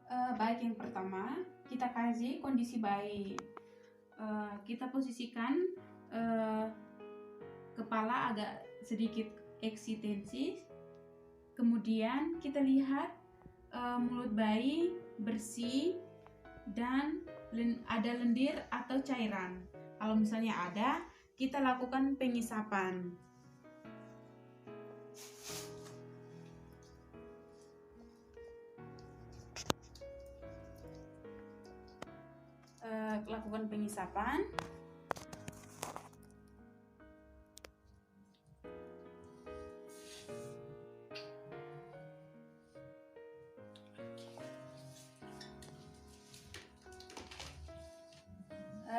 Baik, yang pertama kita kaji kondisi bayi. Kita posisikan kepala agak sedikit eksistensi. Kemudian kita lihat mulut bayi bersih dan ada lendir atau cairan. Kalau misalnya ada, kita lakukan pengisapan. Lakukan pengisapan.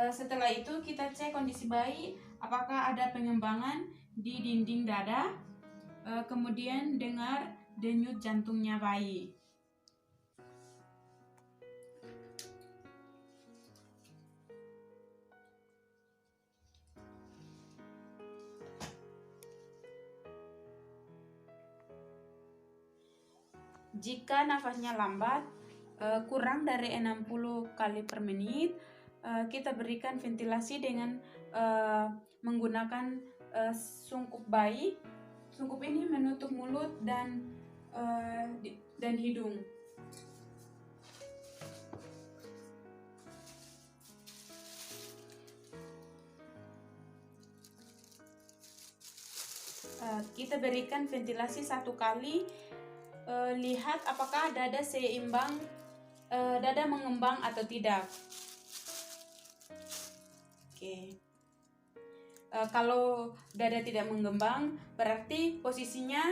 Setelah itu kita cek kondisi bayi, apakah ada pengembangan di dinding dada, kemudian dengar denyut jantungnya bayi. Jika nafasnya lambat, kurang dari 60 kali per menit, kita berikan ventilasi dengan menggunakan sungkup bayi. Sungkup ini menutup mulut dan hidung. Kita berikan ventilasi 1 kali. Lihat apakah dada seimbang, dada mengembang atau tidak. Oke. Kalau dada tidak mengembang, berarti posisinya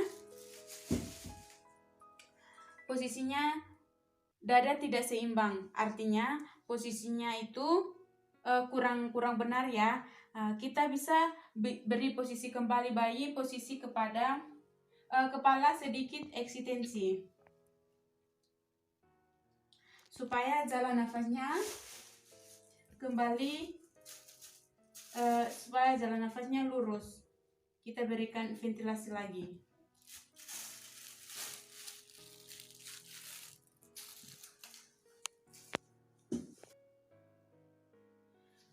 dada tidak seimbang. Artinya posisinya itu kurang benar ya. Kita bisa beri posisi kembali bayi, posisi kepada kepala sedikit eksistensi, supaya jalan nafasnya kembali, supaya jalan nafasnya lurus. Kita berikan ventilasi lagi.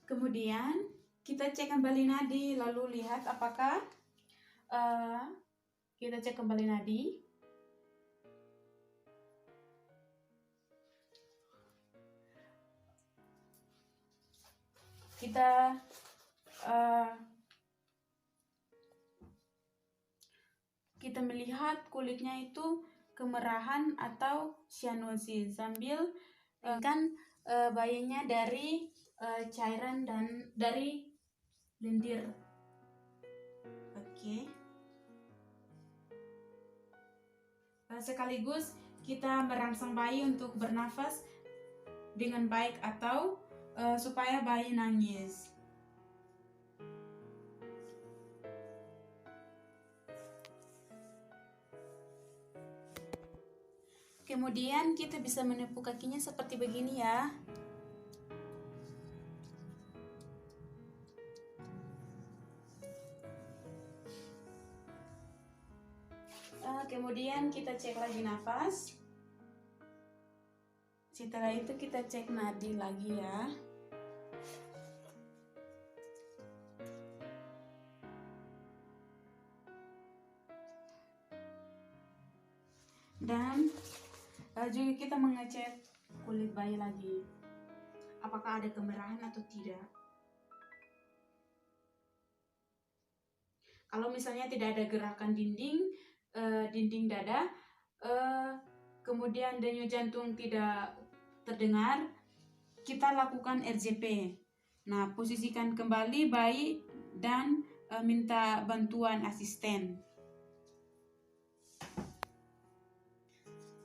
Kemudian kita cek kembali nadi, lalu lihat apakah kita cek kembali nadi. Kita melihat kulitnya itu kemerahan atau cyanosis, sambil kan bayinya dari cairan dan dari lendir. Oke. Sekaligus kita merangsang bayi untuk bernafas dengan baik atau supaya bayi nangis. Kemudian kita bisa menepuk kakinya seperti begini ya. Kemudian kita cek lagi nafas. Setelah itu kita cek nadi lagi ya. Dan juga kita mengecek kulit bayi lagi, apakah ada kemerahan atau tidak. Kalau misalnya tidak ada gerakan dinding dada, kemudian denyut jantung tidak terdengar, kita lakukan RJP. Nah, posisikan kembali bayi dan minta bantuan asisten.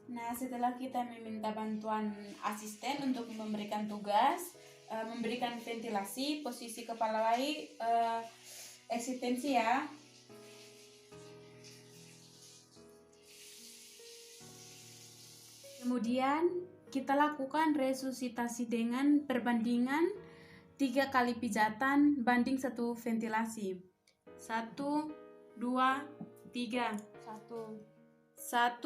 Nah, setelah kita meminta bantuan asisten untuk memberikan tugas, memberikan ventilasi, posisi kepala bayi eksistensi ya. Kemudian kita lakukan resusitasi dengan perbandingan 3 kali pijatan banding 1 ventilasi. 1, 2, 3. 1, 1,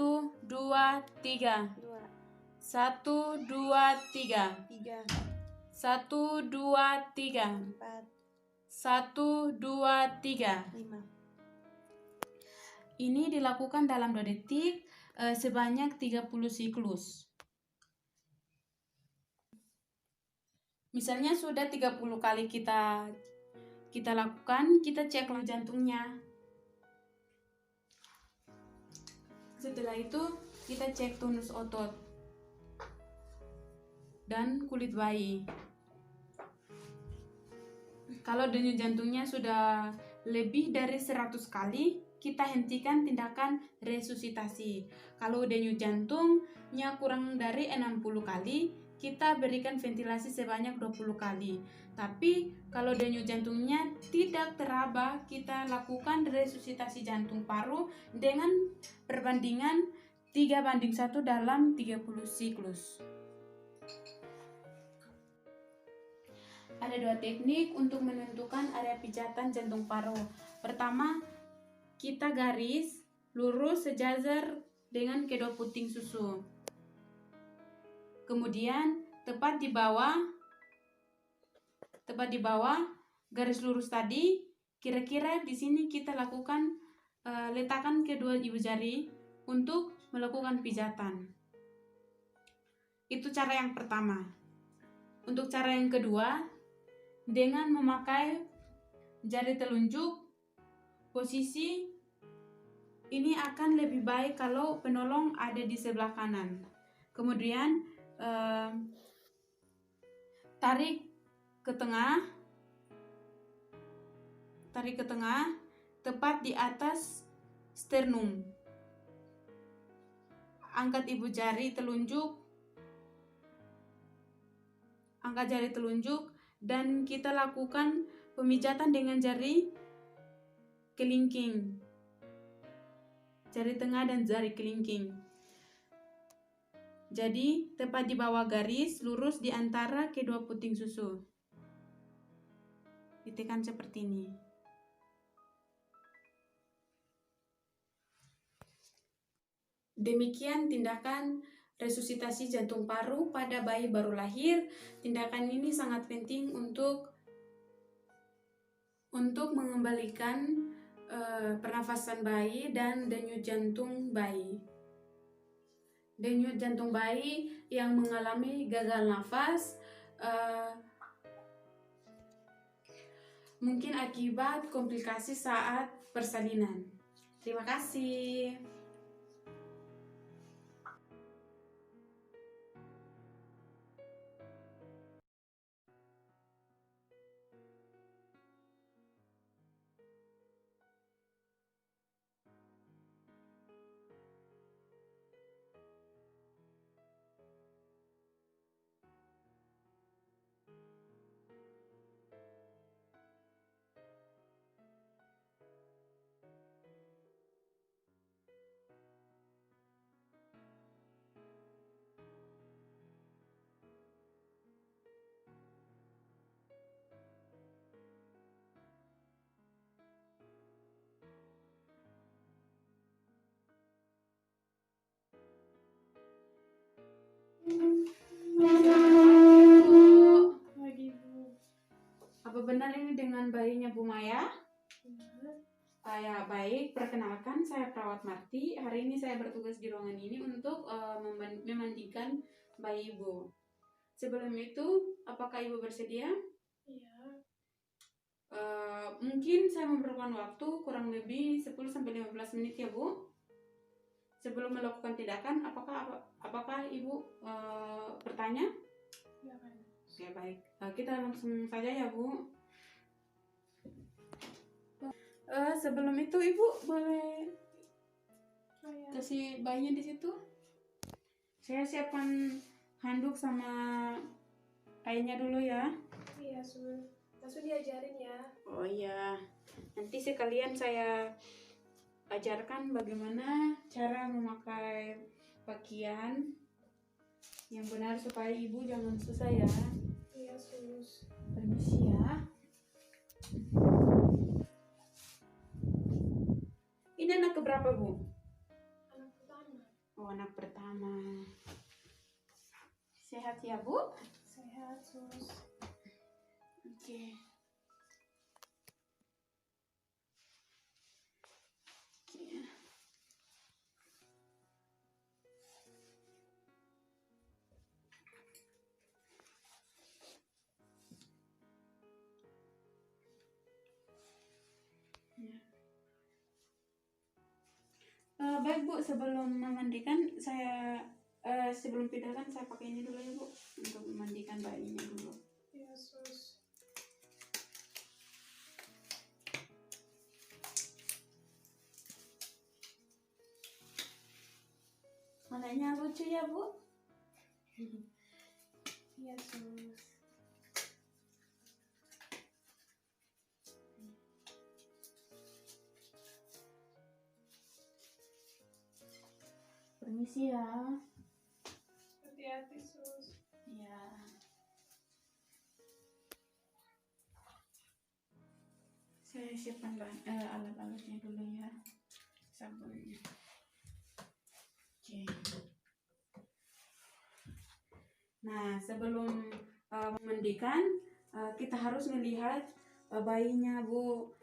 2, 3. 2, 1, 2, 3. 3, 1, 2, 3. 4, 1, 2, 3. 5. Ini dilakukan dalam 2 detik sebanyak 30 siklus. Misalnya sudah 30 kali kita lakukan, kita cek jantungnya. Setelah itu kita cek tonus otot dan kulit bayi. Kalau denyut jantungnya sudah lebih dari 100 kali, kita hentikan tindakan resusitasi. Kalau denyut jantungnya kurang dari 60 kali, kita berikan ventilasi sebanyak 20 kali. Tapi kalau denyut jantungnya tidak teraba, kita lakukan resusitasi jantung paru dengan perbandingan 3:1 dalam 30 siklus. Ada 2 teknik untuk menentukan area pijatan jantung paru. Pertama, kita garis lurus sejajar dengan kedua puting susu. Kemudian tepat di bawah garis lurus tadi, kira-kira di sini kita lakukan letakkan kedua ibu jari untuk melakukan pijatan. Itu cara yang pertama. Untuk cara yang kedua, dengan memakai jari telunjuk, posisi ini akan lebih baik kalau penolong ada di sebelah kanan. Kemudian tarik ke tengah, tepat di atas sternum. Angkat jari telunjuk, dan kita lakukan pemijatan dengan jari kelingking, jari tengah dan jari kelingking. Jadi tepat di bawah garis lurus di antara kedua puting susu. Ditekan seperti ini. Demikian tindakan resusitasi jantung paru pada bayi baru lahir. Tindakan ini sangat penting untuk mengembalikan pernafasan bayi dan denyut jantung bayi. Denyut jantung bayi yang mengalami gagal nafas mungkin akibat komplikasi saat persalinan. Terima kasih. Apa benar ini dengan bayinya Bu Maya? Saya baik, perkenalkan saya perawat Marti. Hari ini saya bertugas di ruangan ini untuk memandikan bayi Ibu. Sebelum itu, apakah Ibu bersedia? Iya. Mungkin saya memerlukan waktu kurang lebih 10-15 menit ya Bu. Sebelum melakukan tindakan, apakah Ibu bertanya? Ya kan. Oke, baik. Kita langsung saja ya Bu. Sebelum itu Ibu boleh kasih bayinya di situ. Saya siapkan handuk sama airnya dulu ya. Iya, langsung diajarin ya. Oh iya. Nanti sekalian saya ajarkan bagaimana cara memakai pakaian yang benar supaya Ibu jangan susah ya. Iya, sus. Permisi ya. Ini anak keberapa Bu? Anak pertama. Oh, anak pertama. Sehat ya, Bu? Sehat, Sus. Oke. Oke. Ya. Baik Bu, sebelum memandikan sebelum pindahkan saya pakai ini dulu ya Bu, untuk memandikan bayinya dulu. Iya, Sus. Warnanya lucu ya Bu? Iya, Sus. Permisi ya. Hati-hati, Sus. Ya. Saya siapkan alat-alatnya dulu ya. Sabunnya. Oke. Nah, sebelum memandikan, kita harus melihat bayinya, Bu.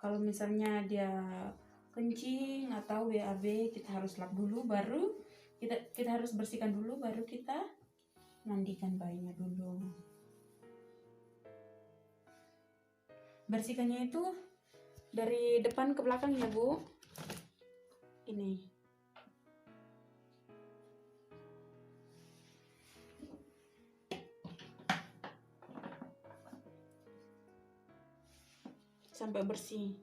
Kalau misalnya dia kencing atau BAB, kita harus lap dulu, baru kita harus bersihkan dulu, baru kita mandikan bayinya dulu. Bersihkannya itu dari depan ke belakang ya, Bu. Ini. Sampai bersih.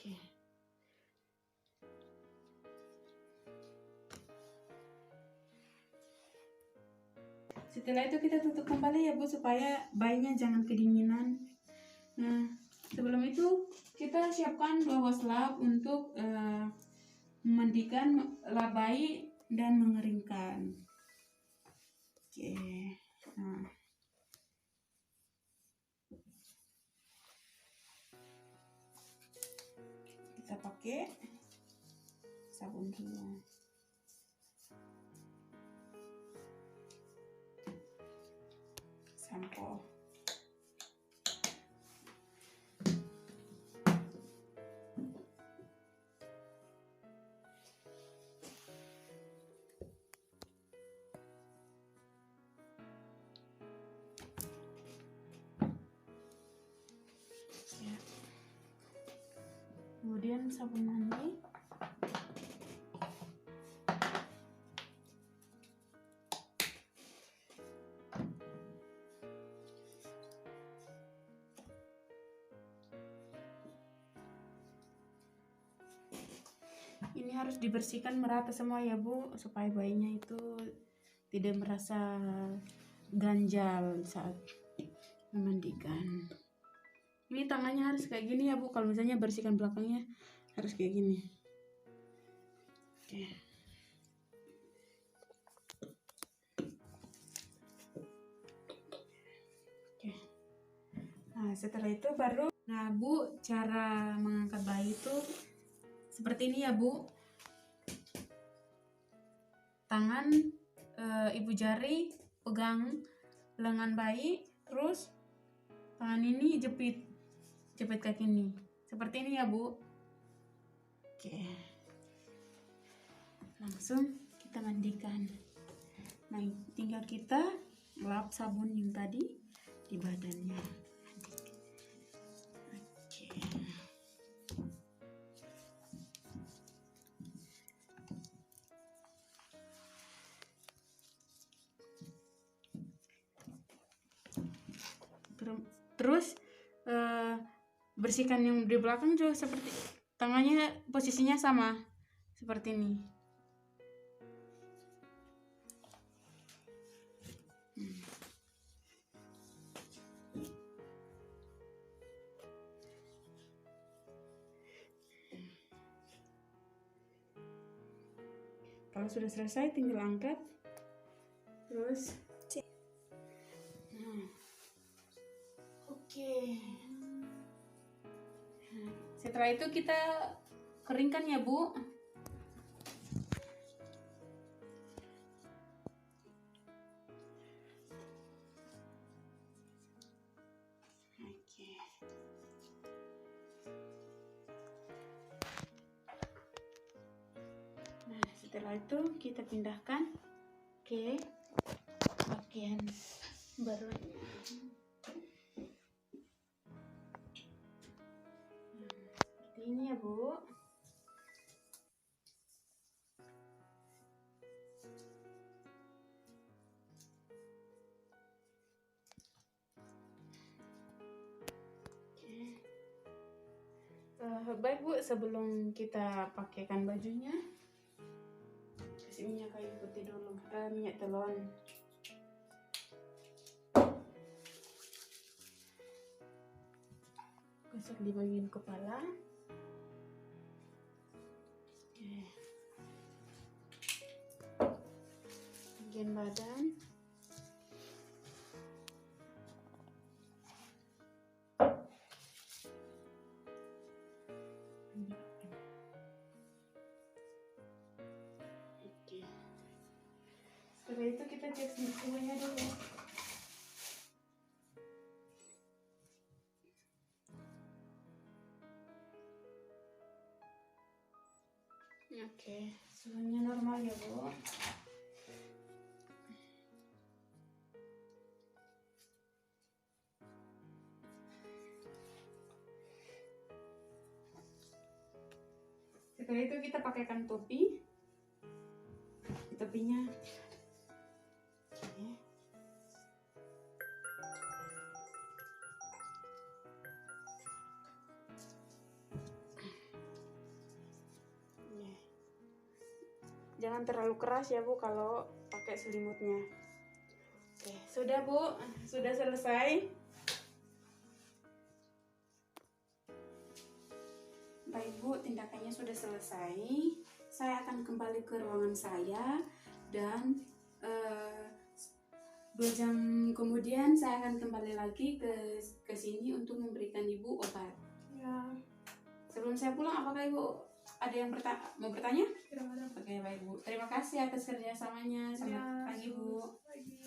Oke. Setelah itu kita tutup kembali ya Bu, supaya bayinya jangan kedinginan. Nah, sebelum itu kita siapkan 2 waslap untuk memandikan bayi dan mengeringkan. Oke. Nah. Kita pakai sabun dulu. Sampo. Ya. Kemudian sabun mandi. Ini harus dibersihkan merata semua ya Bu, supaya bayinya itu tidak merasa ganjal saat memandikan. Ini tangannya harus kayak gini ya Bu, kalau misalnya bersihkan belakangnya harus kayak gini. Oke. Oke. Nah, setelah itu baru, nah Bu, cara mengangkat bayi itu seperti ini ya Bu. Tangan ibu jari pegang lengan bayi, terus tangan ini jepit kaki ini. Seperti ini ya Bu. Oke. Langsung kita mandikan. Nah, tinggal kita lap sabun yang tadi di badannya. Oke. Terus bersihkan yang di belakang juga seperti tangannya posisinya sama seperti ini. Kalau sudah selesai tinggal angkat, terus oke. Nah, setelah itu kita keringkan ya Bu. Setelah itu kita pindahkan ke bagian berikutnya. Seperti ini ya Bu. Baik Bu, sebelum kita pakaikan bajunya, kasih minyak kayu putih dulu, minyak telon. Gosok di bagian kepala. Oke. Bagian badan. Oke. Setelah itu kita cek semuanya dulu. Oke, suhunya normal ya Bu. Setelah itu kita pakaikan topi. Topinya. Oke. Jangan terlalu keras ya Bu kalau pakai selimutnya. Oke, sudah Bu, sudah selesai. Baik Bu, tindakannya sudah selesai. Saya akan kembali ke ruangan saya dan 2 jam kemudian saya akan kembali lagi ke sini untuk memberikan Ibu obat. Ya, Sebelum saya pulang, apakah Ibu ada yang mau bertanya? tidak ada. Oke, baik Bu. Terima kasih atas kerjasamanya. Selamat pagi Bu. Pagi.